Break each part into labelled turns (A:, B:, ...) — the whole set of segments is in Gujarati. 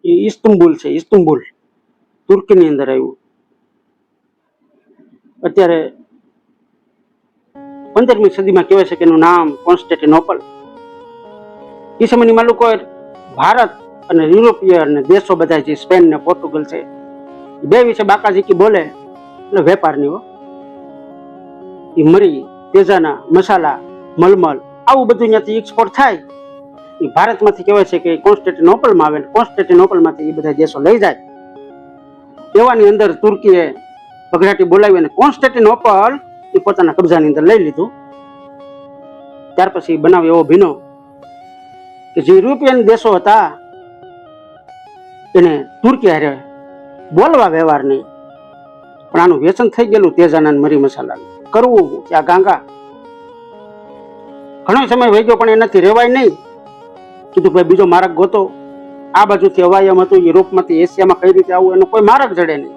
A: એ ઇસ્તંબુલ છે, ઇસ્તંબુલ તુર્કીની અંદર આવ્યું. અત્યારે 15મી સદીમાં કહેવાય છે કે એનું નામ કોન્સ્ટેન્ટિનોપલ. એ સમયની માલુકો ભારત અને યુરોપીય અને દેશો બધા જે સ્પેન ને પોર્ટુગલ છે બે વિશે બાકાઝીકી બોલે એટલે વેપારની હો. એ મરી, તેજાના, મસાલા, મલમલ આવું બધું ત્યાંથી એક્સપોર્ટ થાય. એ ભારતમાંથી કહેવાય છે કે કોન્સ્ટેન્ટિનોપલમાં આવે, કોન્સ્ટેન્ટિનોપલમાંથી એ બધા દેશો લઈ જાય. એવાની અંદર તુર્કીએ પગડાટી બોલાવી અને કોન્સ્ટેન્ટિનોપલ એ પોતાના કબજાની અંદર લઈ લીધું. ત્યાર પછી બનાવ એવો ભીનો કે જે યુરોપિયન દેશો હતા એને તુર્કી હારે બોલવા વ્યવહાર નહીં, પણ આનું વ્યસન થઈ ગયેલું તેજાના મરી મસાલાનું. કરવું ત્યાં ગાંગા. ઘણો સમય વહી ગયો પણ એનાથી રેવાય નહીં. કીધું ભાઈ બીજો માર્ગ ગોતો. આ બાજુથી અવાયમ હતું, યુરોપમાંથી એશિયામાં કઈ રીતે આવું એનો કોઈ માર્ગ જડે નહીં.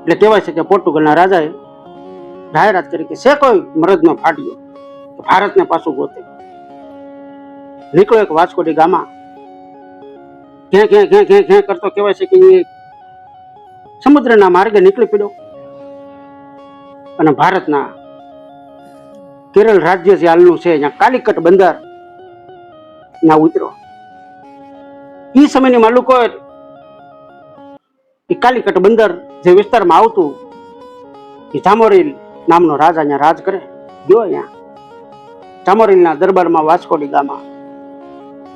A: એટલે કહેવાય છે કે પોર્ટુગલના રાજાએ જાહેરાત કરી કે છે કોઈ મરદનો ફાડ્યો ભારતને પાછું ગોતે. નીકળ્યો એક વાસ્કો ડી ગામા. ઘે કરતો કહેવાય છે કે એ સમુદ્રના માર્ગે નીકળી પડ્યો અને ભારતના કેરળ રાજ્ય જે હાલનું છે ત્યાં કાલિકટ બંદર ના ઉતર્યો. એ સમયની માલુકો એ કાલિકટ બંદર જે વિસ્તારમાં આવતું એ જામોરીલ નામનો રાજા અહીંયા રાજ કરે. ગયો અહીંયા જામોરીલના દરબારમાં વાસ્કો ડી ગામા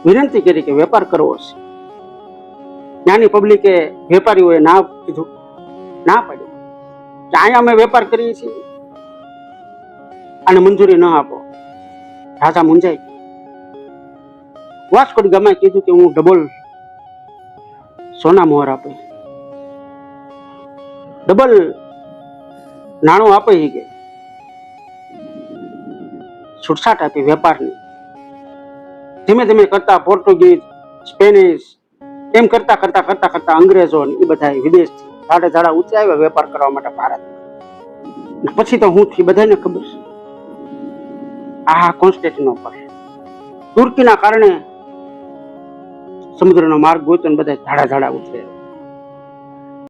A: વિનંતી કરી કે વેપાર કરવો છે. ત્યાંની પબ્લિકે વેપારીઓએ ના કીધું, ના પાડ્યું. અહીંયા અમે વેપાર કરીએ છીએ, આને મંજૂરી ન આપો. રાજા મૂંઝાઈ. વાસ્કો ડી ગામાએ કીધું કે હું ડબલ સોના મોહર આપે, ડબલ નાણું આપે. કે છૂટછાટ આપી વેપારની. ધીમે ધીમે કરતા પોર્ટુગીઝ, સ્પેનિશ એમ કરતા કરતા કરતા કરતા અંગ્રેજો એ બધા વિદેશથી ધાડે ધાડા ઊંચે આવ્યા વેપાર કરવા માટે ભારત. પછી તો હું થી બધાને ખબર છે આ કોન્સ્ટેન્ટિનોપલ તુર્કીના કારણે સમુદ્રનો માર્ગ ગોતો ને બધા ધાડા ધાડા ઉતરે.